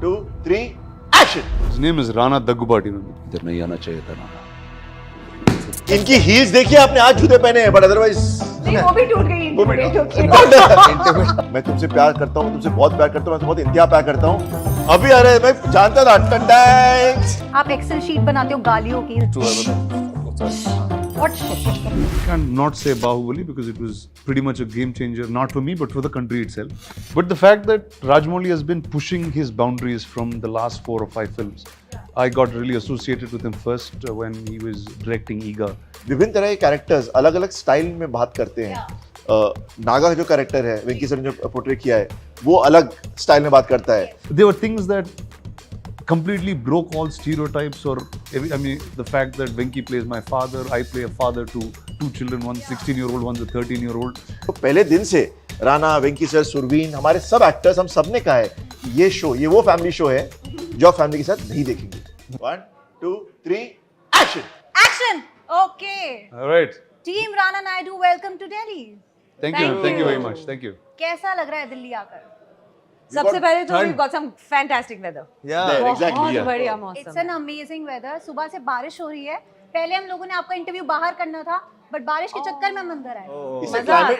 2, 3, action! His name is Rana Daggubati. इधर नहीं आना चाहिए था ना. इनकी हील्स देखिए आपने, आज जूते पहने हैं बट अदरवाइज नहीं वो भी टूट गई वो भी मैं तुमसे प्यार करता हूँ, तुमसे बहुत प्यार करता हूँ, मैं बहुत इंतहा प्यार करता हूँ. अभी आ रहे मैं जानता था. आप एक्सेल शीट बनाते हो गालियों की. What? Can't not say Baahubali because it was pretty much a game changer, not for me but for the country itself. But the fact that Rajamouli has been pushing his boundaries from the last 4 or 5 films. I got really associated with him first when he was directing Ega. विभिन्न तरह के characters अलग अलग style में बात करते हैं. नागा जो कैरेक्टर है वेंकी सर ने जो पोर्ट्रे किया है वो अलग स्टाइल में बात करता है. There were things that completely broke all stereotypes or I mean the fact that Venki plays my father, I play a father to 2 children, one 16-year-old, one 13-year-old. तो पहले दिन से राणा, वेंकी सर, सुरवीन, हमारे सब एक्टर्स, हम सब ने कहा है ये शो, ये वो फैमिली शो है जो आप फैमिली के साथ नहीं देखेंगे. 1, 2, 3, action! Action. Okay. All right. Team Rana Naidu, welcome to Delhi. Thank you very much. Thank you. कैसा लग रहा है दिल्ली आकर? सबसे पहले तो we've got some fantastic weather. Yeah, exactly. बहुत Yeah. बढ़िया It's मौसम. an amazing weather. सुबह से बारिश हो रही है. पहले हम लोगों ने आपका इंटरव्यू बाहर करना था, बट बारिश के चक्कर में हम अंदर आए.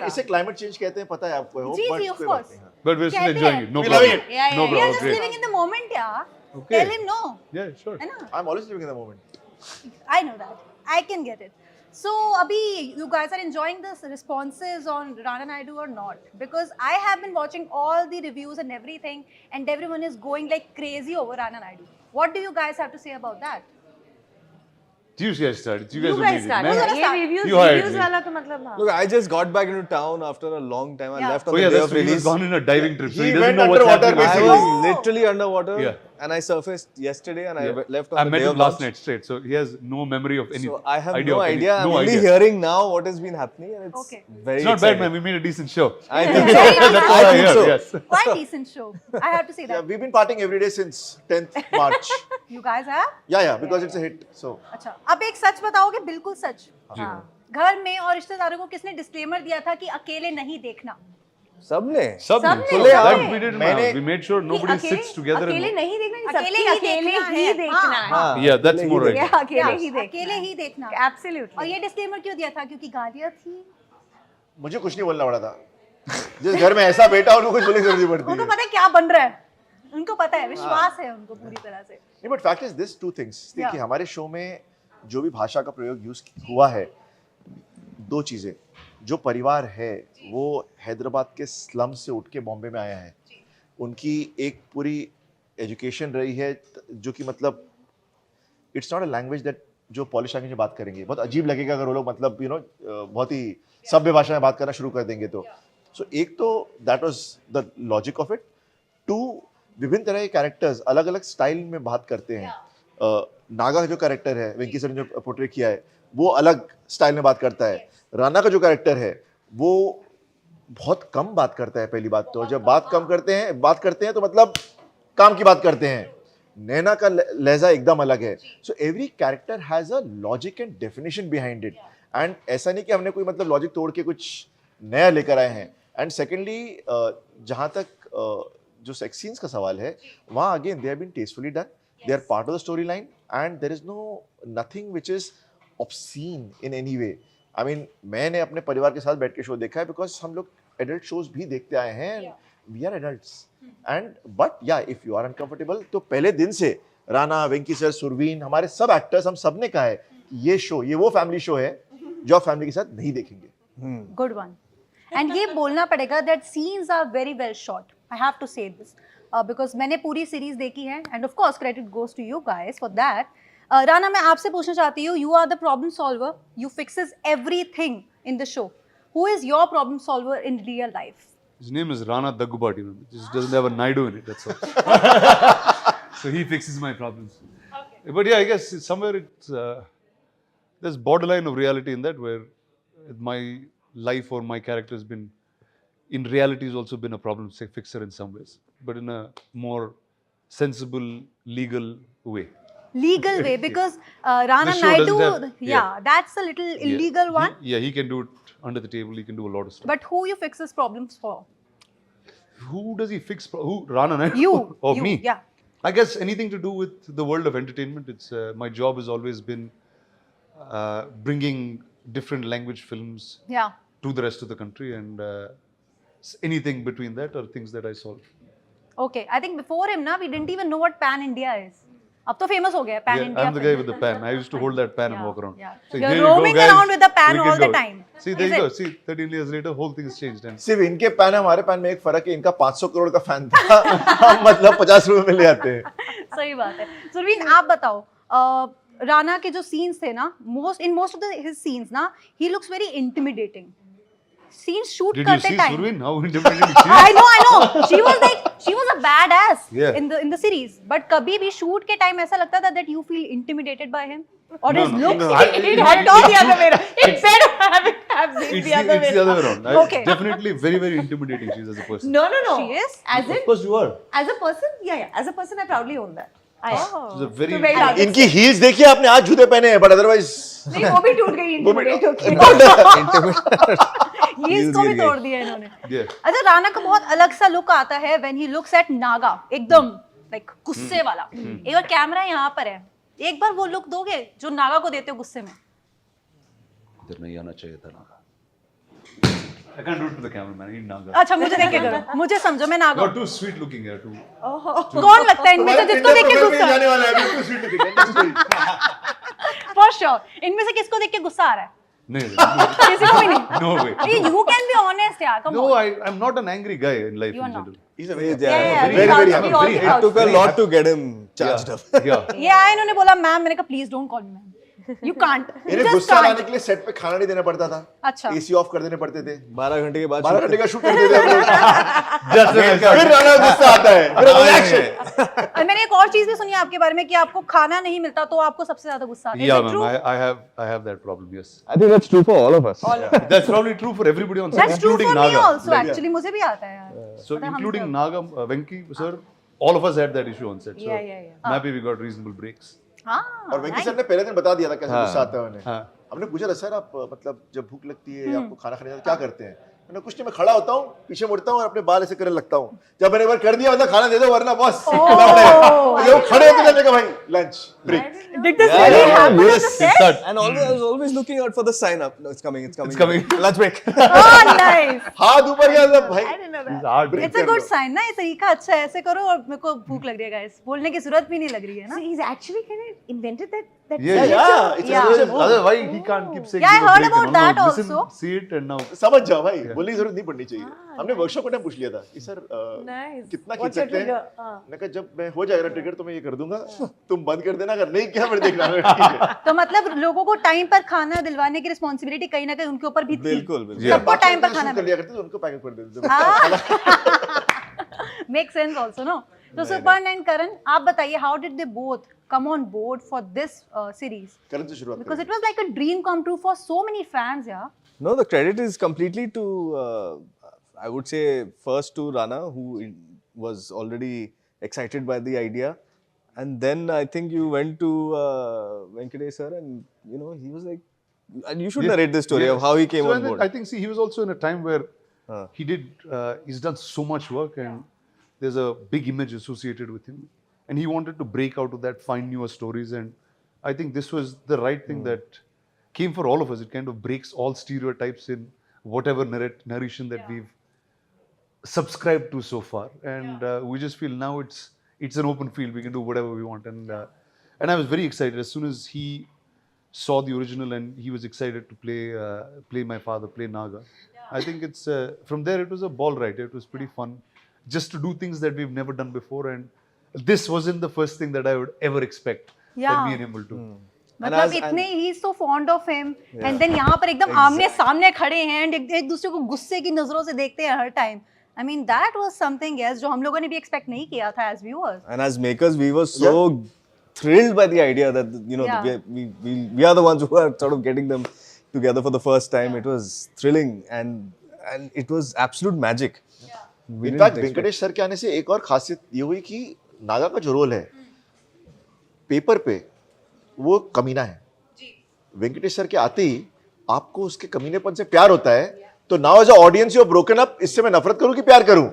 इसे क्लाइमेट चेंज कहते हैं, पता है आपको? जी, of course. But we're still कहते enjoying हैं. it. No We problem. love it. Yeah, No yeah, We are problem. just Great. living in the moment, yeah. Okay. Tell him no. Yeah, sure. है ना? I'm always living in the moment. I know that. I can get it. So, Abhi, you guys are enjoying this responses on Rana Naidu or not? Because I have been watching all the reviews and everything, and everyone is going like crazy over Rana Naidu. What do you guys have to say about that? You guys started. You guys You were guys amazing. start. Man. ये reviews You hired reviews me. वाला तो मतलब हाँ. Look, I just got back into town after a long time. I Yeah. left on Oh the yeah, day that's of when he's release. gone in a diving trip, so He he doesn't went know what's underwater, happening. I basically. was Oh. literally underwater, Yeah. and I surfaced yesterday, and Yeah. I left on I the met day him of last launch. night straight, so he has no memory of any So I have idea no of any- idea. I'm no only idea. hearing now what has been happening, and it's Okay. very It's not bad, exciting. man. We made a decent show. I think so. Very That's nice. all I think hear. so. Yes. Quite decent show. I have to say Yeah, that. we've been partying every day since 10th March. You guys have? Yeah, because it's a hit. So अच्छा, अब एक सच बताओगे, बिल्कुल सच. जी. घर में और रिश्तेदारों को किसने डिस्क्लेमर दिया था कि अकेले नहीं देखना? सबने. Subne. Subne. That we did. मैंने- We made sure nobody अकेले- sits together. अकेले and नहीं देखना, अकेले सबकी ही अकेले देखना ही है. देखना है. हाँ. Yeah, that's अकेले more ही right. Yeah, अकेले ही देखना. अकेले ही देखना. Absolutely. और ये डिस्क्लेमर क्यों दिया था? क्योंकि गालियाँ थी. मुझे कुछ नहीं बोलना पड़ा था. जिस घर में ऐसा बेटा उनको कुछ बोलने की जरूरत पड़ती उनको है. पता है क्या बन रहा है. उनको पता है, विश्वास है उनको पूरी तरह से. नहीं, but fact is this 2 things. देखिए Yeah. हमारे शो में जो भी भाषा का प्रयोग यूज हुआ है, 2 चीजें. जो परिवार है वो हैदराबाद के स्लम से उठ के बॉम्बे में आया है. उनकी एक पूरी एजुकेशन रही है जो कि मतलब it's not a language that जो पॉलिश लैंग्वेज में बात करेंगे. बहुत अजीब लगेगा अगर वो लोग मतलब बहुत ही सभ्य भाषा में बात करना शुरू कर देंगे तो. सो एक तो that was the logic of it. 2, विभिन्न तरह के कैरेक्टर्स अलग अलग स्टाइल में बात करते हैं. नागा जो कैरेक्टर है वेंकी सर ने जो पोर्ट्रे किया है वो अलग स्टाइल में बात करता है. राणा का जो कैरेक्टर है वो बहुत कम बात करता है. पहली बात तो जब बात करते हैं तो मतलब काम की बात करते हैं. नैना का लहजा एकदम अलग है. So every character has a logic and definition behind it. And ऐसा नहीं कि हमने कोई मतलब लॉजिक तोड़ के कुछ नया लेकर आए हैं. एंड सेकेंडली जहाँ तक जो सेक्स सीन्स का सवाल है वहाँ again they have been tastefully done. They are part of the story line and there is no nothing which is obscene in any way. I mean मैंने अपने परिवार के साथ बैठ के शो देखा है बिकॉज हम लोग एडल्ट शोज भी देखते आए हैं. We are adults and but या इफ यू आर अनकंफर्टेबल तो पहले दिन से राणा, वेंकी सर, सुरवीन, हमारे सब एक्टर्स, हम सब ने कहा है ये शो, ये वो फैमिली शो है जो आप फैमिली के साथ नहीं देखेंगे. Good one. And ये बोलना पड़ेगा that scenes are very well shot. I have to say this because मैंने पूरी सीरीज देखी है and of course credit goes to you guys for that. Rana, मैं आपसे पूछना चाहती हूँ, you are the problem solver. You fixes everything in the show. Who is your problem solver in real life? His name is Rana Daggubati. It just doesn't have a Naidu in it. That's all. So he fixes my problems. Okay. But yeah, I guess somewhere there's borderline of reality in that where my life or my character has been, in reality, has also been a problem fixer in some ways, but in a more sensible, legal way. Legal way, because Rana The show Naidu, doesn't have- yeah, that's a little illegal one. He can do it under the table. He can do a lot of stuff. But who you fixes problems for? Who does he fix? Who? Rana Naidu? You. Or you, me? Yeah. I guess anything to do with the world of entertainment. It's my job has always been bringing different language films Yeah. to the rest of the country, and anything between that are things that I solve. Okay. I think before him, na, we didn't even know what Pan India is. अब तो famous हो गया है Pan Yeah, India. I'm the guy with the pan. I used to hold that pan and Yeah, walk around. yeah. Say, You're "Here you go, roaming guys. around with the pan We can all the go." time. See, there Is you go. it? See, 13 years later, whole thing has changed. And सिर्फ इनके pan हमारे pan में एक फर्क है, इनका 500 करोड़ का fan था, हम मतलब 50 रुपए में ले आते हैं. सही बात है. सुरवीन, आप बताओ, राणा के जो सीन्स थे ना, most of his scenes ना, he looks very intimidating. Scenes shoot did you करते see time. Survin? How intimidating she is? I know. She was a badass Yeah. in the series. But कभी भी shoot के time ऐसा लगता था that you feel intimidated by him or No, his no, looks. no, It had to be the other way around. It better have been It's the other way it's the other way around. Okay. Definitely very, very intimidating she is as a person. No. She is? As in, Of course you are. as a person, yeah. As a person, I proudly own that. I am. She's a very... So very hard. इनकी heels देखिए आपने, आज जूते पहने हैं, but otherwise नहीं, वो भी टूट गई intimidate होके. Heels को भी तोड़ दिया इन्होंने. Yeah. अच्छा, राणा का बहुत अलग सा लुक आता है when he looks at Naga, एकदम like गुस्से वाला. एक बार कैमरा यहाँ पर है, एक बार वो लुक दोगे जो नागा को देते हो गुस्से में. इधर नहीं आना चाहिए था Naga. I can't do it to the cameraman. I need Naga. अच्छा, मुझे देख के करो, मुझे समझो, मैं Naga. You're too sweet looking here. Too. कौन लगता है इनमें से जिसको देख के गुस्सा? जाने वाला है, बिल्कुल स्वीट दिखेगा. For sure. इनमें से किसको देख के गुस्सा आ रहा है? नहीं. किसी को भी नहीं. No way. You can be honest, यार. Come No, on. I'm not an angry guy in life You are in not. general. He's a very, Yeah, very, we very all- happy. we all- very It took a lot to get him charged up. Yeah. Yeah, इन्होंने बोला ma'am, मैंने कहा please don't call me ma'am. You can't. You इन्हें just गुस्सा can't. लाने के लिए set पे खाना नहीं देना पड़ता था. अच्छा. एसी ऑफ कर देने पड़ते थे. 12 घंटे के बाद 12 घंटे का शूट करते थे हम लोग. Just when I फिर started. राणा गुस्सा आता है, फिर एक्शन. और मैंने एक और चीज भी सुनी आपके बारे में कि आपको खाना नहीं मिलता तो आपको सबसे ज्यादा गुस्सा आता है. Yeah, Is it ma'am. true? I have that problem. Yes. I think that's true for all of us. That's probably true for everybody on set, That's true including for me Naga. also actually. मुझे भी आता है यार. So पता है, हम including सब- Naga, Venki, sir, all of us had that issue on set. So Yeah. I'm happy we got reasonable breaks. हाँ. और वेंकी सर ने पहले दिन बता दिया था कैसे गुस्सा आता है उन्हें. हाँ. हमने पूछा था, सर आप मतलब जब भूख लगती है या आपको खाना खाने जाता है क्या करते हैं? मैंने कुछ नहीं, मैं खड़ा होता हूँ, पीछे मुड़ता हूँ और अपने बाल ऐसे करने लगता हूँ. जब मैंने एक बार कर दिया मतलब खाना दे दो वरना बॉस. जब खड़े होते जाने का भाई lunch break. Did this really happen on the Yes, set? it's that. And always, I was always looking out for the sign up. No, it's coming. It's coming. Lunch break. Oh, nice. हाथ ऊपर किया सब भाई. I didn't know that. It's hard. Break It's a कर good लो. sign ना, ये तरीका अच्छा है. ऐसे करो और मेरे को भूख लग रही है guys. बोलने की जरूरत भी नहीं लग रही है ना. So he's actually kind of invented that. Yeah, Yeah, it's Yeah. a Otherwise, he can't keep saying. Yeah, I give a heard break about and all. that No, listen, also. See it and now. समझ जाओ भाई, बोलने की जरूरत नहीं पड़नी चाहिए. हमने वर्कशॉप में पूछ लिया था कि सर Nice. कितना खींच What's your सकते हैं. trigger? हाँ. मैंने कहा जब मैं हो जाएगा ट्रिगर तो मैं ये कर दूंगा, तुम बंद कर देना, अगर नहीं किया फिर देखना. ठीक है. तो मतलब लोगों को टाइम पर खाना दिलवाने की रिस्पॉन्सिबिलिटी कहीं ना कहीं उनके ऊपर भी थी. बिल्कुल, बिल्कुल. Yeah. सबको टाइम पर खाना कर लिया करते थे, उनको पैकेट कर देते थे. Make sense also no. तो सुपर्ण एंड करण, आप बताइए how did they both come on board for this series? Karan से शुरुआत Because करें. it was like a dream come true for so many fans, yeah. No, the credit is completely to, I would say, first to Rana, who was already excited by the idea. And then I think you went to Venkatesh sir and, you know, he was like, and you should narrate the story of how he came So on board. I think, see, he was also in a time where he's done so much work and there's a big image associated with him. And he wanted to break out of that, find newer stories. And I think this was the right thing that came for all of us. It kind of breaks all stereotypes in whatever narration that we've subscribed to so far. And we just feel now it's an open field. We can do whatever we want. And I was very excited as soon as he saw the original and he was excited to play my father, play Naga. I think it's from there it was a ball ride. It was pretty fun just to do things that we've never done before. And this wasn't the first thing that I would ever expect that me and him will do. मतलब इतने ही so fond of him and then यहाँ पर एकदम आमने सामने खड़े हैं and एक दूसरे को गुस्से की नजरों से देखते हैं हर time. I mean that was something else जो हम लोगों ने भी expect नहीं किया था as viewers. And as makers, we were so thrilled by the idea that, you know, we are the ones who are sort of getting them together for the first time. It was thrilling and it was absolute magic. In fact Venkatesh sir के आने से एक और खासियत ये हुई कि नागा का जो रोल है पेपर पे वो कमीना है. वेंकटेश सर के आते ही आपको उसके कमीनेपन से प्यार होता है. तो now as a audience you are broken up, इससे मैं नफरत करूं कि प्यार करूं,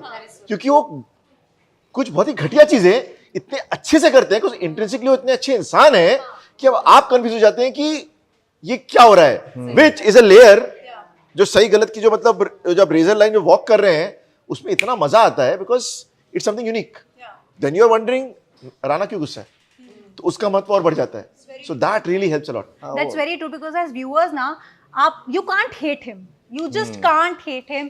क्योंकि वो कुछ बहुत ही घटिया चीजें इतने अच्छे से करते हैं, क्योंकि इंट्रिंसिकली वो इतने अच्छे इंसान है कि अब आप कंफ्यूज हो जाते हैं कि ये क्या हो रहा है, विच इज अ लेयर जो सही गलत की जो मतलब जब रेजर लाइन में वॉक कर रहे हैं उसमें इतना मजा आता है, because it's something unique. Then you are wondering Rana क्यों गुस्सा है, तो उसका महत्व और बढ़ जाता है. So that really helps a lot. That's very true because as viewers ना आप you can't hate him. You just can't hate him.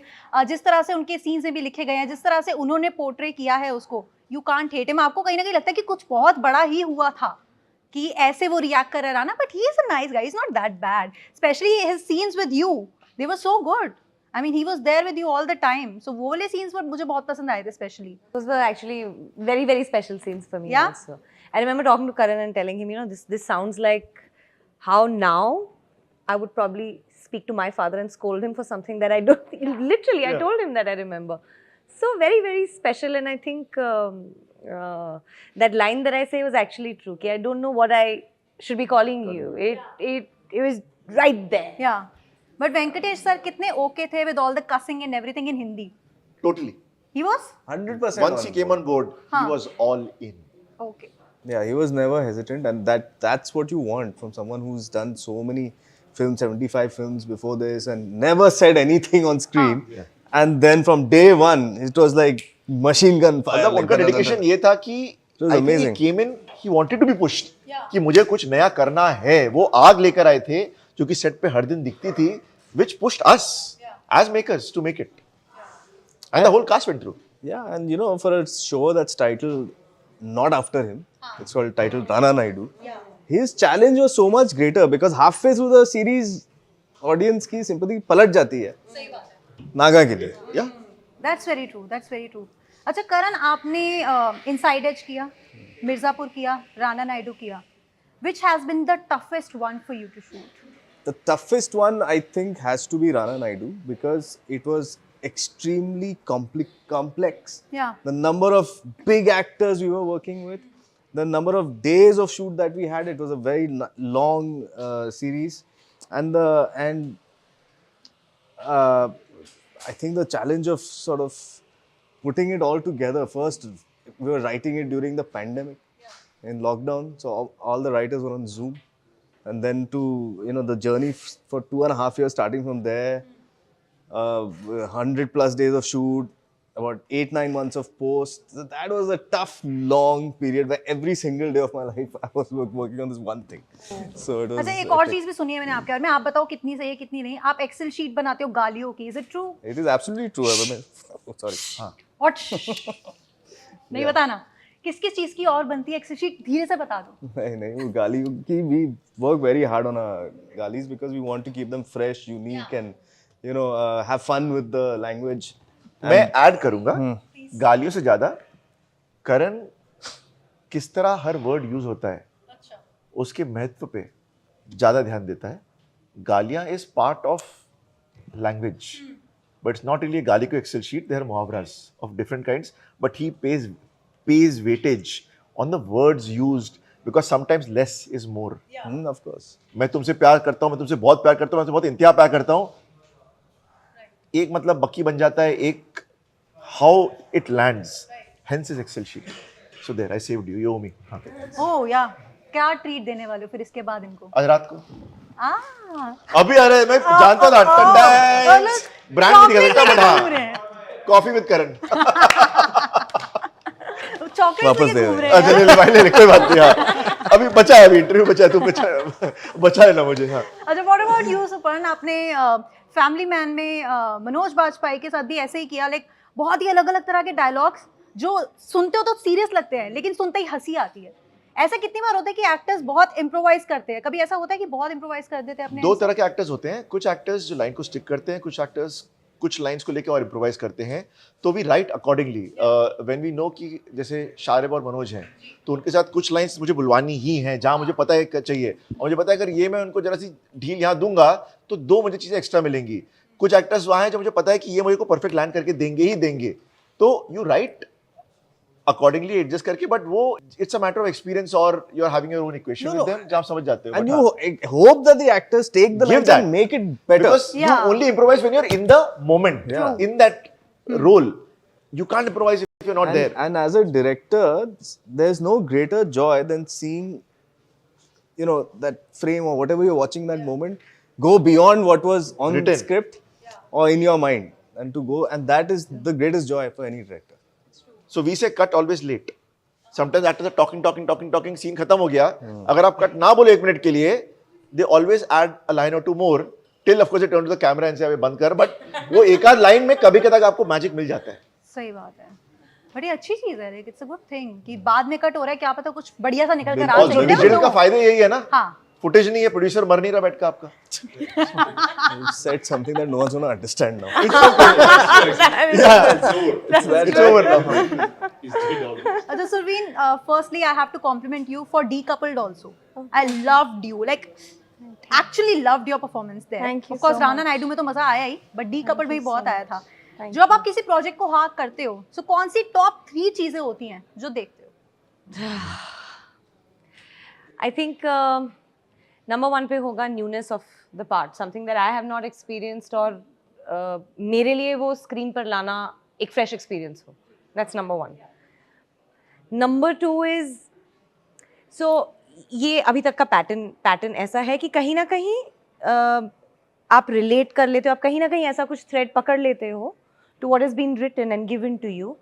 जिस तरह से उनके सीन्स में भी लिखे गए हैं, जिस तरह से उन्होंने पोर्ट्रे किया है उसको, you can't hate him. आपको कहीं ना कहीं लगता है कि कुछ बहुत बड़ा ही हुआ था कि ऐसे वो रिएक्ट कर रहा ना, but he is a nice guy. He's not that bad. Especially his scenes with you, they were so good. I mean, he was there with you all the time. So वो वाले scenes मुझे बहुत पसंद आए थे especially. Those were actually very, very special scenes for me Yeah? also. I remember talking to Karan and telling him, you know, this sounds like how now I would probably speak to my father and scold him for something that I don't, literally, I told him that I remember. So very, very special, and I think that line that I say was actually true. I don't know what I should be calling you. It was right there. Yeah. But Venkatesh sir कितने okay थे with all the cussing and everything in Hindi. Totally. He was? 100%. Once he came on board, he was all in. Okay. Yeah, he was never hesitant, and that's what you want from someone who's done so many films, 75 films before this, and never said anything on screen. And then from day one, it was like machine gun fire. मतलब उनका dedication ये था कि was I think he amazing. came in, he wanted to be pushed. कि मुझे कुछ नया करना है. वो आग लेकर आए थे जो कि सेट पे हर दिन दिखती थी, which pushed us as makers to make it. And the whole cast went through. Yeah, and you know, for a show that's titled not after him, it's called titled Rana Naidu. His challenge was so much greater because halfway through the series, audience की sympathy पलट जाती है. नागा के लिए. Yeah. That's very true. That's very true. अच्छा करण, आपने inside as किया, मिर्जापुर किया, राणा नायडू किया. Which has been the toughest one for you to shoot? The toughest one, I think, has to be Rana Naidu because it was extremely complex. Yeah. The number of big actors we were working with, the number of days of shoot that we had, it was a very long series, and I think the challenge of sort of putting it all together. First, we were writing it during the pandemic, in lockdown, so all the writers were on Zoom, and then to, you know, the journey for 2.5 years, starting from there, 100+ days of shoot, about 8-9 months of post. So that was a tough, long period where every single day of my life I was working on this one thing. So it was. अच्छा एक और चीज भी सुनी है मैंने आपके बारे में. आप बताओ कितनी सही है कितनी नहीं. आप एक्सेल शीट बनाते हो गालियों की. Is it true? It is absolutely true. Oh, sorry. हाँ. What? नहीं बताना. किस किस चीज की और बनती है एक्सेल शीट, धीरे से बता दो. नहीं वो गाली की we work very hard on our galis because we want to keep them fresh, unique, and you know have fun with the language. मैं ऐड करूंगा, गालियों से ज्यादा करण किस तरह हर वर्ड यूज होता है उसके महत्व पे ज्यादा ध्यान देता है. गालियां is part of language, but it's not really गाली को एक्सेल शीट. देयर आर मुहावरास of different kinds, but he pays weightage on the words used because sometimes less is more. Of course. मैं तुमसे प्यार करता हूँ, मैं तुमसे बहुत प्यार करता हूँ, मैं तुमसे बहुत इंतहा प्यार करता हूँ. एक मतलब बक्की बन जाता है, एक how it lands. Hence is Excel sheet. So there, I saved you. You owe me. हाँ. Oh yeah. क्या ट्रीट देने वाले हो फिर इसके बाद इनको? आज रात को. Ah. अभी आ रहा है, मैं जानता था. ठंडा ब्रांड भी दिखा बड़ा. Coffee with Karan. चॉकलेट लेके घूम रहे अच्छा हैं. ले भाई ले कोई बात नहीं. हाँ अभी बचा है, अभी इंटरव्यू बचा है, तू बचा लेना मुझे. हाँ अच्छा व्हाट अबाउट यू सुपर्ण? आपने फैमिली मैन में मनोज बाजपेयी के साथ भी ऐसे ही किया. लाइक बहुत ही अलग अलग तरह के डायलॉग्स जो सुनते हो तो सीरियस लगते हैं लेकिन सुनते ही हंसी आती है. ऐसा कितनी बार होता है कि एक्टर्स बहुत इम्प्रोवाइज करते हैं? कभी ऐसा होता है कि बहुत इम्प्रोवाइज कर देते हैं अपने? दो तरह के एक्टर्स होते हैं. कुछ एक्टर्स जो लाइन को स्टिक करते हैं, कुछ एक्टर्स कुछ लाइंस को लेकर और इम्प्रोवाइज करते हैं. तो we write accordingly. When we know कि जैसे शारिब और मनोज हैं तो उनके साथ कुछ लाइंस मुझे बुलवानी ही हैं जहाँ मुझे पता है चाहिए, और मुझे पता है अगर ये मैं उनको जरा सी ढील यहाँ दूंगा तो 2 मुझे चीज़ें एक्स्ट्रा मिलेंगी. कुछ एक्टर्स वहाँ हैं जो मुझे पता है कि ये मुझे को परफेक्ट लैंड करके देंगे ही देंगे. तो यू राइट अकॉर्डिंगली एडजस्ट करके, बट वो it's a matter of experience और you are having your own equation with them जहाँ आप समझ जाते हो. And you hope that the actors take the lines and make it better. Because you only improvise when you're in the moment, in that role. You can't improvise if you're not there. And as a director, there's no greater joy than seeing, you know, that frame or whatever you're watching that moment go beyond what was on Written. script or in your mind, and to go, and that is the greatest joy for any director. So we say cut always late. Sometimes after the talking, scene खत्म हो गया. अगर आप cut ना बोले 1 minute के लिए, they always add a line or two more. Till of course they turn to the camera and say अबे बंद कर. But वो एक आध line में कभी कभी आपको magic मिल जाता है. सही बात है. बड़ी अच्छी चीज है, इट्स अ गुड थिंग कि बाद में कट हो रहा है, क्या पता कुछ बढ़िया सा निकल कर आ और जाए. डिजिटल का फायदा यही है ना. हाँ. फुटेज नहीं है, प्रोड्यूसर मर नहीं रहा बैठ का आपका. You said something that no one's going to understand now. It's over now. So Surveen, firstly I have to compliment you for Decoupled also. I loved you, like actually loved your performance there. Thank you Of course so Rana Naidu में तो मजा आया ही, but Decoupled में भी बहुत आया था. जब आप किसी प्रोजेक्ट को हाथ करते हो, so कौन सी टॉप 3 चीजें होती हैं जो देखते हो? I think number 1 पे होगा newness of the part, something that I have not experienced, और मेरे लिए वो स्क्रीन पर लाना एक fresh experience हो. That's number 1. Number 2 is, so ये अभी तक का पैटर्न ऐसा है कि कहीं ना कहीं आप रिलेट कर लेते हो, आप कहीं ना कहीं ऐसा कुछ थ्रेड पकड़ लेते हो to what has been written and given to you,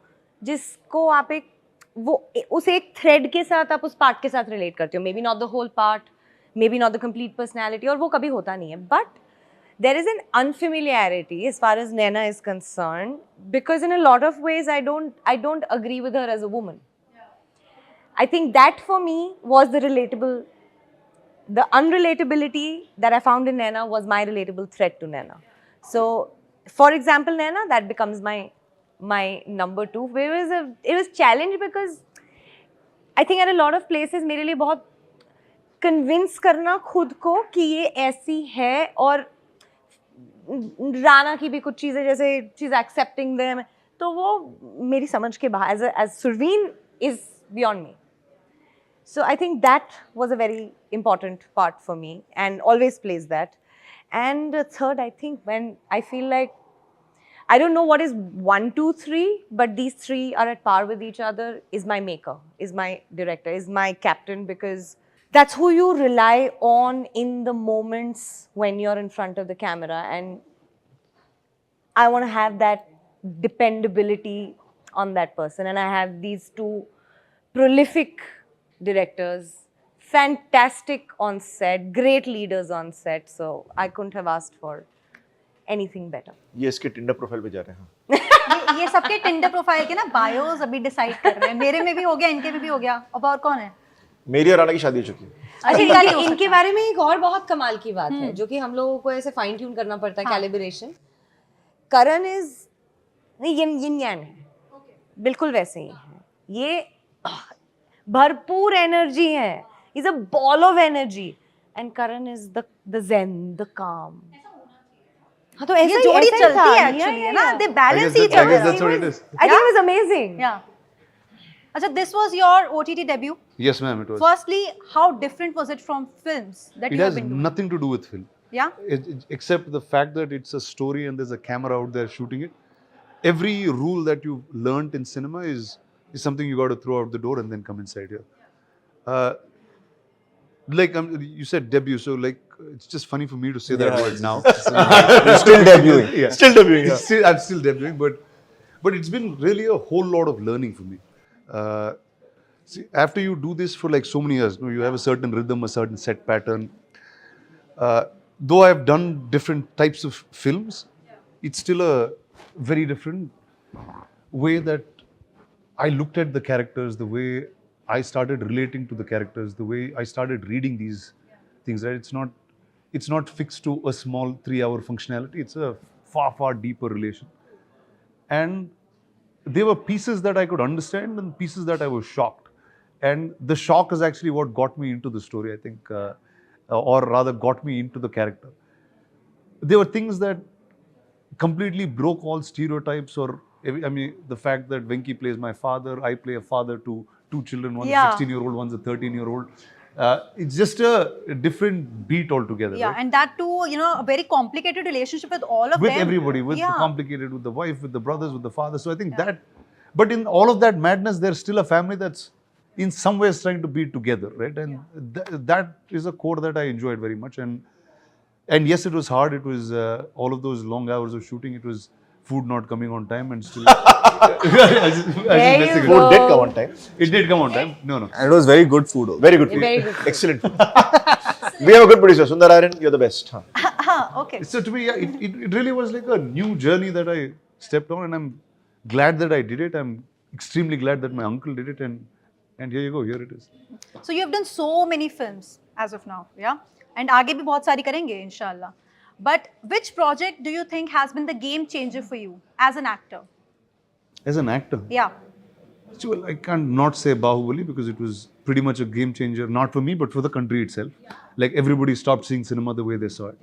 जिसको आप एक वो उस एक थ्रेड के साथ आप उस पार्ट के साथ रिलेट करते हो. Maybe not the whole part, maybe not the complete personality, और वो कभी होता नहीं है. But there is an unfamiliarity as far as Naina is concerned, because in a lot of ways I don't agree with her as a woman. I think that for me was the unrelatability that I found in Naina was my relatable threat to Naina. So, for example, Naina, that becomes my number 2. It was challenge because I think at a lot of places मेरे लिए बहुत convince करना खुद को कि ये ऐसी है, और राना की भी कुछ चीज़ें जैसे she's accepting them, तो वो मेरी समझ के बाहर, as Surveen is beyond me. So I think that was a very important part for me and always plays that. And third, I think when I feel like, I don't know what is 1, 2, 3, but these 3 are at par with each other, is my maker, is my director, is my captain, because that's who you rely on in the moments when you're in front of the camera. And I want to have that dependability on that person. And I have these 2 prolific directors, fantastic on set, great leaders on set, so I couldn't have asked for anything better. ये इसके Tinder profile पे जा रहे हैं. ये सबके Tinder profile के ना बायोस अभी डिसाइड कर रहे हैं. मेरे में भी हो गया, इनके में भी हो गया. अब और कौन है? मेरी और राना की शादी हो चुकी है. अच्छा, इनके बारे में एक और बहुत कमाल की बात है जो कि हम लोगों को ऐसे फाइन ट्यून करना पड़ता है, कैलिब्रेशन. करण इज यिन यान है, बिल्कुल वैसे ही है. ये भरपूर एनर्जी है, is a ball of energy, and Karan is the zen, the काम. हाँ, तो ऐसे जोड़ी चलती है एक्चुअली, है ना, they balance each other. I guess that's what it is. I think it was amazing. Yeah. अच्छा, this was your OTT debut. Yes, ma'am, it was. Firstly, how different was it from films that It you have has been doing? nothing to do with film. Yeah. Except the fact that it's a story and there's a camera out there shooting it. Every rule that you've learnt in cinema is something you got to throw out the door and then come inside here. Like you said debut, so like it's just funny for me to say that word now. You're still debuting. Yeah. Still debuting. Yeah. I'm still debuting, but it's been really a whole lot of learning for me. See, after you do this for like so many years, you have a certain rhythm, a certain set pattern. Though I have done different types of films, it's still a very different way that I looked at the characters, the way I started relating to the characters, the way I started reading these things. Right? It's not fixed to a small 3-hour functionality. It's a far, far deeper relation. And there were pieces that I could understand and pieces that I was shocked. And the shock is actually what got me into the story, I think, or rather got me into the character. There were things that completely broke all stereotypes, or I mean, the fact that Venki plays my father, I play a father to 2 children, one's a 16-year-old, one's a 13-year-old. It's just a different beat altogether. Yeah, right? and that too, you know, a very complicated relationship with all of With them. everybody, with the complicated, with the wife, with the brothers, with the father. So I think But in all of that madness, there's still a family that's in some ways trying to be together, right? And that is a core that I enjoyed very much. And yes, it was hard. It was all of those long hours of shooting. It was food not coming on time and still. There you Food did go. come on time. It did come on time. No. And it was very good food. Also. Very good food. Very good. Excellent food. We have a good producer, Sundar Aryan. You're the best. Huh. Okay. So to me, yeah, it really was like a new journey that I stepped on, and I'm glad that I did it. I'm extremely glad that my uncle did it, and here you go, here it is. So you have done so many films as of now, yeah? And आगे भी बहुत सारी करेंगे इंशाल्लाह. But which project do you think has been the game changer for you as an actor? As an actor, Yeah. so, well, I can't not say Baahubali because it was pretty much a game changer, not for me, but for the country itself. Like everybody stopped seeing cinema the way they saw it.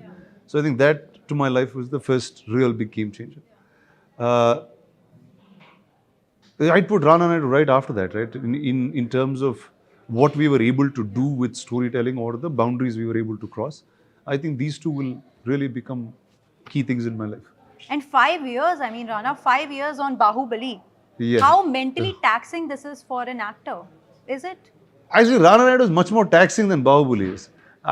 So I think that to my life was the first real big game changer. I'd put Rana Naidu right after that, right? In terms of what we were able to do with storytelling or the boundaries we were able to cross. I think these two will really become key things in my life. And 5 years, I mean, Rana, 5 years on Baahubali. Yeah. How mentally taxing this is for an actor, is it? Actually, Rana Naidu is much more taxing than Baahubali is.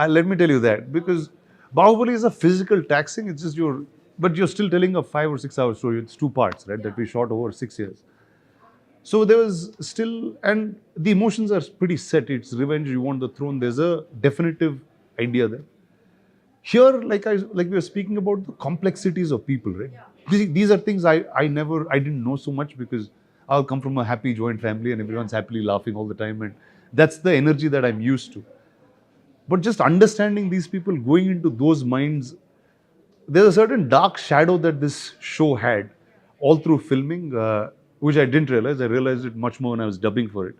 Let me tell you that, because Baahubali is a physical taxing. It's just but you're still telling a 5 or 6 hour story. It's 2 parts, right? That we shot over 6 years. So there was still, and the emotions are pretty set. It's revenge. You want the throne. There's a definitive idea there. Here, like we were speaking about the complexities of people, right? These are things I didn't know so much because I'll come from a happy joint family and everyone's happily laughing all the time, and that's the energy that I'm used to. But just understanding these people, going into those minds, there's a certain dark shadow that this show had all through filming, which I didn't realize. I realized it much more when I was dubbing for it.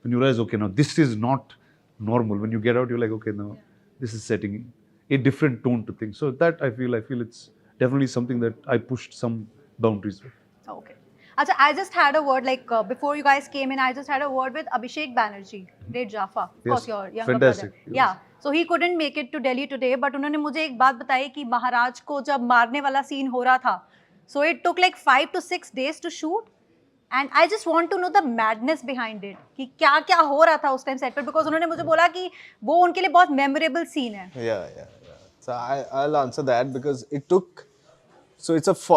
When you realize, okay, now this is not normal. When you get out, you're like, okay, now this is setting in a different tone to things. So that I feel it's definitely something that I pushed some boundaries with. Okay. Achha, I just had a word, like before you guys came in, I just had a word with Abhishek Banerjee, great Jaffa, of course, your younger Fantastic. brother. Yeah. So he couldn't make it to Delhi today, but उन्होंने मुझे एक बात बताई कि महाराज को जब मारने वाला सीन हो रहा था, so it took like 5 to 6 days to shoot. And I just want to know the madness behind it, कि क्या क्या हो रहा था उस टाइम सेट पर, because उन्होंने मुझे बोला कि वो उनके लिए बहुत memorable scene है. Yeah. So I'll answer that because it took. So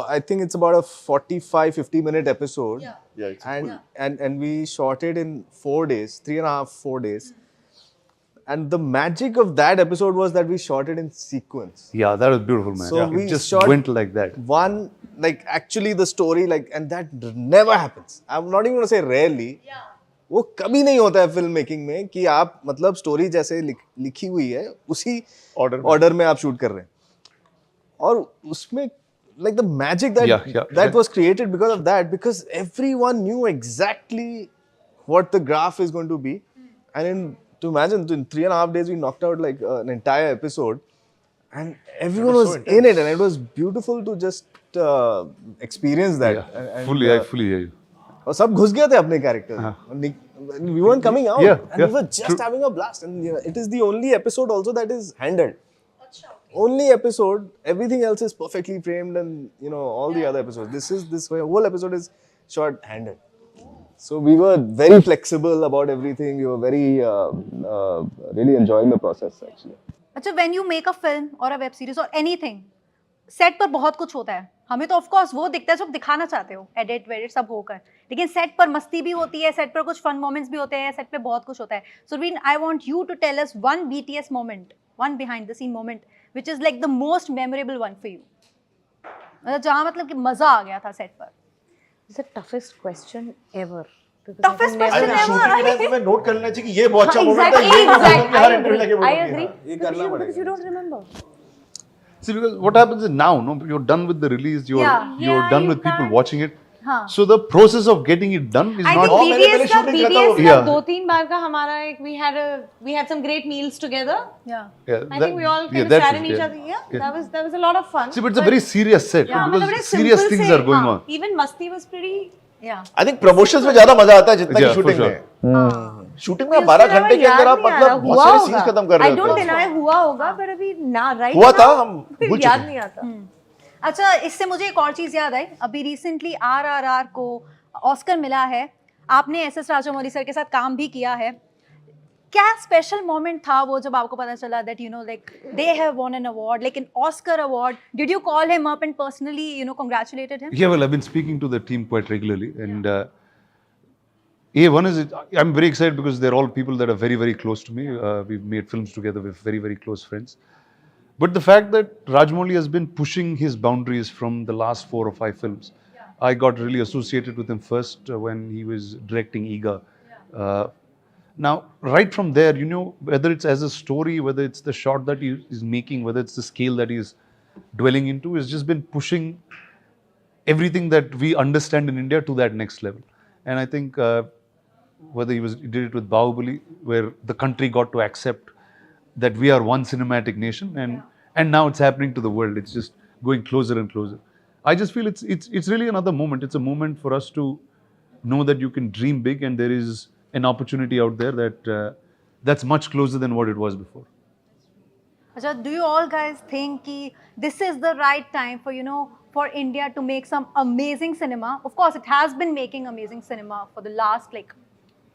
I think it's about a 45-50 minute episode. Yeah. And we shot it in 4 days, 3.5-4 days. And the magic of that episode was that we shot it in sequence. Yeah, that was beautiful, man. So It just went like that. One, like actually the story, like, and that never happens. I'm not even going to say rarely. वो कभी नहीं होता है film making में कि आप मतलब story जैसे लिखी हुई है उसी ऑर्डर में आप शूट कर रहे हैं और उसमें like the magic that was created because of that, because everyone knew exactly what the graph is going to be, and to imagine in 3.5 days we knocked out like an entire episode, and everyone was in it, and it was beautiful to just experience that. I fully hear you. और सब घुस गए थे अपने character. We weren't coming out, and we were just having a blast. And it is the only episode also that is handled. Only episode. Everything else is perfectly framed, and all the other episodes. This whole episode is shot handed. So we were very flexible about everything. We were very really enjoying the process actually. अच्छा, when you make a film or a web series or anything, set पर बहुत कुछ होता है. हमें तो of course वो दिखता है जो दिखाना चाहते हो, एडिट वेडिट सब होकर, लेकिन सेट पर मस्ती भी होती है, सेट पर कुछ फन मोमेंट्स भी होते हैं, सेट पे बहुत कुछ होता है. So Reen, I want you to tell us one BTS moment, one behind the scene moment which is like the most memorable one for you, मतलब जहाँ मतलब कि मजा आ गया था सेट पर. It's the toughest question ever. Toughest question ever. मैं note कर लेना चाहिए कि ये बहुत अच्छा मोमेंट है. Exactly. I agree. ये करना पड़ेगा. Because you don't remember. See, because what happens is now, you're done with the release, you're done with people watching it. So the process of getting it done is not. BTS का 2-3 बार का हमारा एक we had some great meals together. I think we all kind of sat in each other. That was a lot of fun. See, but it's a very serious set because serious things are going on. Even Masti was pretty. I think promotions में ज़्यादा मजा आता है जितना कि shooting में. Shooting में 12 घंटे के अंदर आप मतलब बहुत सारे सीन्स खत्म कर रहे हो. I don't deny हुआ होगा, but अभी ना right हुआ था, now हम भूल याद चुके नहीं आता. अच्छा, इससे मुझे एक और चीज़ याद आई. अभी रिसेंटली RRR को ऑस्कर मिला है, आपने एस राजामौली सर के साथ काम भी किया है, क्या स्पेशल मोमेंट था वो जब आपको पता चला that you know like they have won an award, like an Oscar award? Did you call him up and personally congratulated him? Yeah, well, I've been speaking to the team quite regularly, and one is I'm very excited because they're all people that are very, very close to me. We've made films together. We're very, very close friends. But the fact that Rajamouli has been pushing his boundaries from the last 4 or 5 films, I got really associated with him first when he was directing Iga. Now, right from there, whether it's as a story, whether it's the shot that he is making, whether it's the scale that he's dwelling into, he's just been pushing everything that we understand in India to that next level. And I think whether he did it with Baahubali, where the country got to accept that we are one cinematic nation, and now it's happening to the world. It's just going closer and closer. I just feel it's really another moment. It's a moment for us to know that you can dream big, and there is an opportunity out there that's much closer than what it was before. Ajay, do you all guys think कि this is the right time for India to make some amazing cinema? Of course, it has been making amazing cinema for the last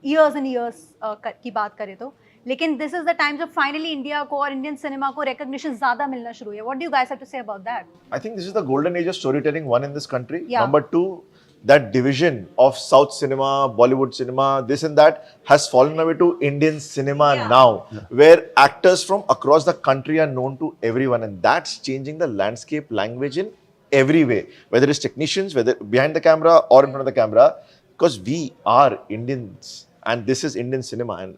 years and years की बात करें तो, लेकिन this is the time जब finally India को और Indian cinema को recognition ज़्यादा मिलना शुरू हुई है. What do you guys have to say about that? I think this is the golden age of storytelling, one, in this country. Yeah. Number two, that division of South cinema, Bollywood cinema, this and that has fallen away to Indian cinema now, where actors from across the country are known to everyone, and that's changing the landscape, language in every way, whether it's technicians, whether behind the camera or in front of the camera, because we are Indians, and this is Indian cinema.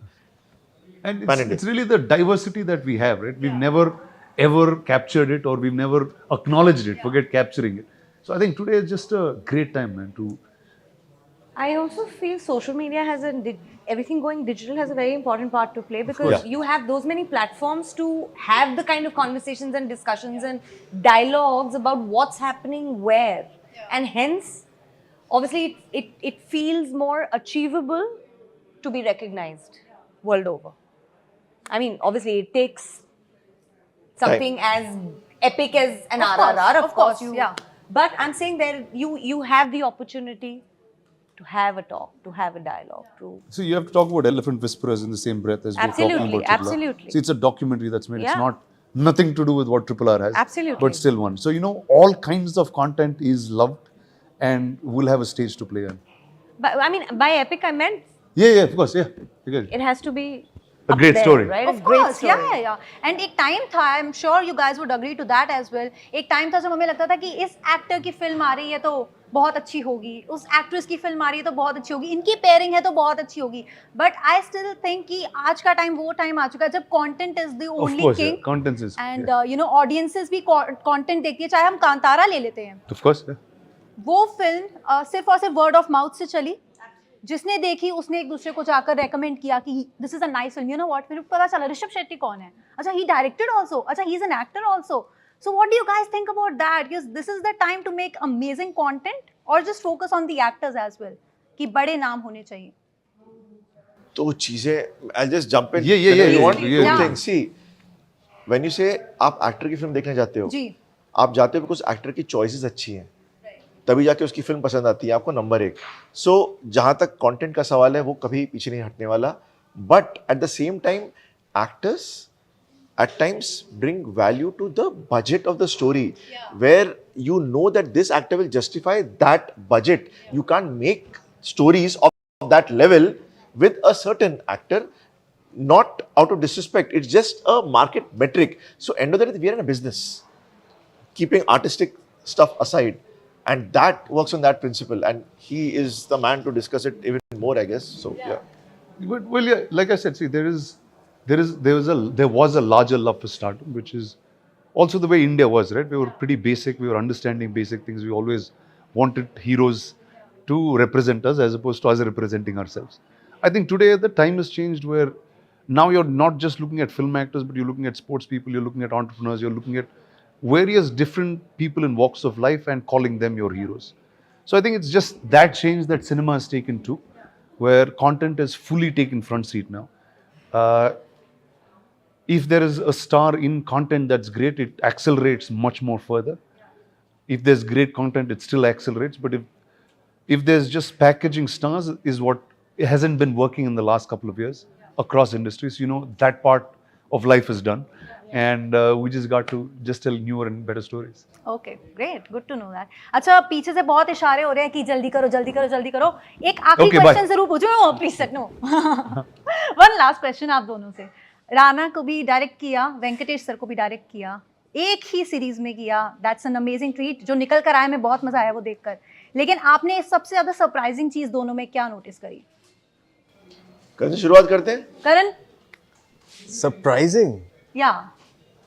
And it's really the diversity that we have, right? We've never ever captured it, or we've never acknowledged it, forget capturing it. So I think today is just a great time, man, to... I also feel social media has everything going digital has a very important part to play, because you have those many platforms to have the kind of conversations and discussions and dialogues about what's happening where. And hence, obviously, it feels more achievable to be recognized world over. I mean, obviously, it takes something as epic as an RRR, of course. But I'm saying that you have the opportunity to have a talk, to have a dialogue. So you have to talk about Elephant Whisperers in the same breath as we're talking about Triple R. Absolutely. See, it's a documentary that's made. It's not nothing to do with what Triple R has. Absolutely. But still one. So, all kinds of content is loved and will have a stage to play on. But I mean, by epic, I meant... Yeah, of course, yeah. It has to be... A great story. Right? Of course, yeah. And एक time था, I'm sure you guys would agree to that as well. एक time था जब हमें लगता था कि इस actor की film आ रही है तो बहुत अच्छी होगी, उस actress की film आ रही है तो बहुत अच्छी होगी, इनकी pairing है तो बहुत अच्छी होगी. But I still think कि आज का time वो time आ चुका है जब content is the only of course, king. Yeah. Content is... And audiences भी content देखती है, चाहे हम कांतारा ले लेते हैं. Of course, yeah. वो film सिर्फ और सिर्फ word of mouth से चली. जिसने देखी उसने एक दूसरे को जाकर रेकमेंड किया कि this is a nice film, you know what, फिर पता चला ऋषभ शेट्टी कौन है, अच्छा ही डायरेक्टेड आल्सो, अच्छा he is an actor also. So what do you guys think about that? Because this is the time to make amazing content और just focus on the actors as well, कि बड़े नाम होने चाहिए. तो चीजें I just jump in. You want two things. See, when you say आप actor की फिल्म देखने जाते हो, जी, आप जाते हो बिकॉज एक्टर की चॉइसेस अच्छी हैं, तभी जाके उसकी फिल्म पसंद आती है आपको, नंबर 1. सो जहाँ तक कंटेंट का सवाल है वो कभी पीछे नहीं हटने वाला. But at the same time actors at times bring value to the budget of the story, where you know that this actor will justify that budget. You can't make stories of that level with a certain actor, not out of disrespect. It's just a market metric. So end of the day, we are in a business, keeping artistic stuff aside. And that works on that principle, and he is the man to discuss it even more, I guess. So yeah. But well, yeah, like I said, see, there was a larger love for stardom, which is also the way India was, right? We were pretty basic. We were understanding basic things. We always wanted heroes to represent us as opposed to us representing ourselves. I think today the time has changed, where now you're not just looking at film actors, but you're looking at sports people, you're looking at entrepreneurs, you're looking at various different people in walks of life and calling them your heroes. So I think it's just that change that cinema has taken to, where content has fully taken front seat now. If there is a star in content that's great, it accelerates much more further. If there's great content, it still accelerates. But if if there's just packaging stars is what it hasn't been working in the last couple of years across industries. You know, that part of life is done, and we just got to just tell newer and better stories. Okay great good to know that अच्छा पीछे से बहुत इशारे हो रहे हैं कि जल्दी करो जल्दी करो जल्दी करो एक आखिरी Okay, क्वेश्चन bye. जरूर पूछूं please sir no one last question आप दोनों से राणा को भी डायरेक्ट किया वेंकटेश सर को भी डायरेक्ट किया एक ही सीरीज में किया दैट्स एन अमेजिंग ट्रीट जो निकल कर आया मैं बहुत मजा आया वो देखकर लेकिन आपने सबसे ज्यादा सरप्राइजिंग चीज दोनों में क्या नोटिस करी करण से शुरुआत करते हैं करण Surprising. या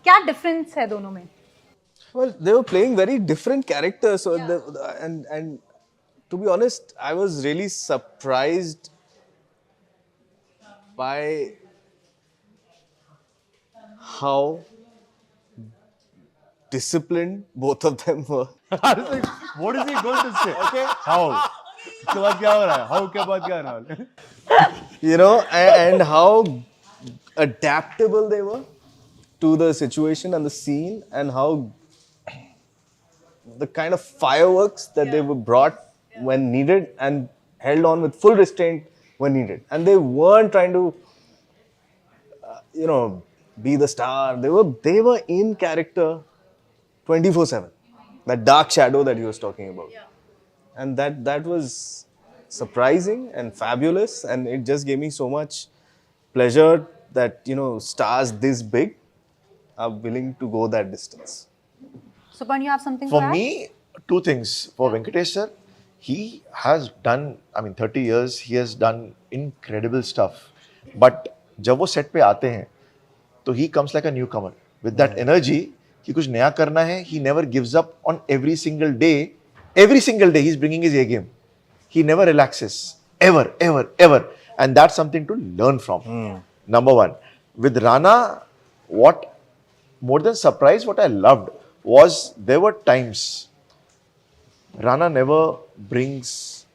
क्या डिफरेंस है दोनों में Well, they were playing very different characters, so and to be honest, I was really surprised by how disciplined both of them were. What is he going to say? Okay. How? उसके बाद क्या हो रहा है? How के बाद क्या होने वाला है? You know, and how adaptable they were to the situation and the scene, and how the kind of fireworks that they were brought when needed and held on with full restraint when needed. And they weren't trying to, be the star. They were in character 24/7. That dark shadow that he was talking about. And that was surprising and fabulous, and it just gave me so much pleasure that stars this big are willing to go that distance. Supan, you have something For to add? me, two things. For Venkatesh sir, he has done, 30 years, he has done incredible stuff. But जब वो set पे आते हैं, तो he comes like a newcomer. With that energy, कि कुछ नया करना है, he never gives up on every single day. Every single day, he's bringing his A game. He never relaxes. Ever, ever, ever. And that's something to learn from. Number one. With Rana, what more than surprise, what I loved was there were times Rana never brings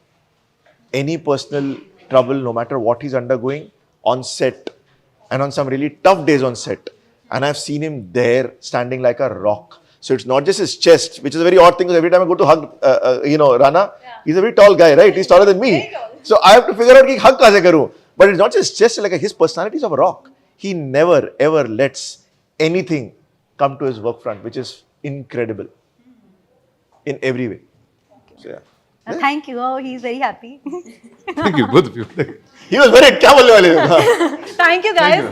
any personal trouble, no matter what he's undergoing on set and on some really tough days on set. And I've seen him there standing like a rock. So it's not just his chest, which is a very odd thing because every time I go to hug, Rana, he's a very tall guy, right? He's taller than me. So I have to figure out कि hug कैसे करूँ. But it's not just his chest, like his personality is of a rock. He never ever lets anything come to his work front, which is incredible in every way. So, yeah. Thank you. Oh, he's very happy. Thank you, both of you. He was very क्या बोलने वाले थे? Thank you guys.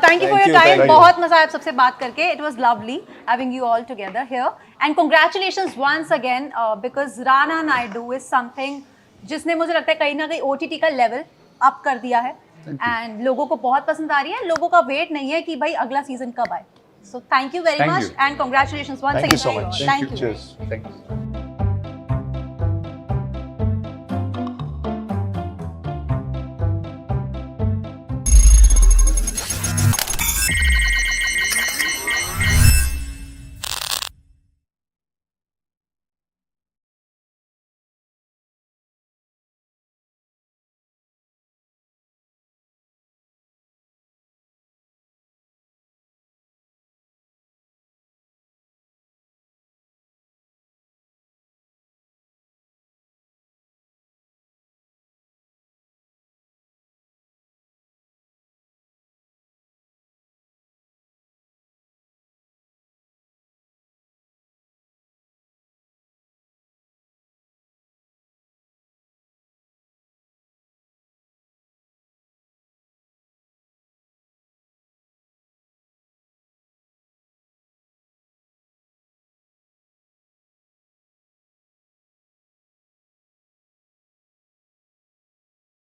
Thank you for your time. thank you. बहुत मजा आया आप सबसे बात करके. It was lovely having you all together here. And congratulations once again because Rana Naidu is something जिसने मुझे लगता है कहीं ना कहीं OTT का level up कर दिया है. And लोगों को बहुत पसंद आ रही है. लोगों का wait नहीं है कि भाई अगला season कब आए. So thank you very Thank much you. and congratulations once Thank again. you so much. Thank you. Cheers. Thank you.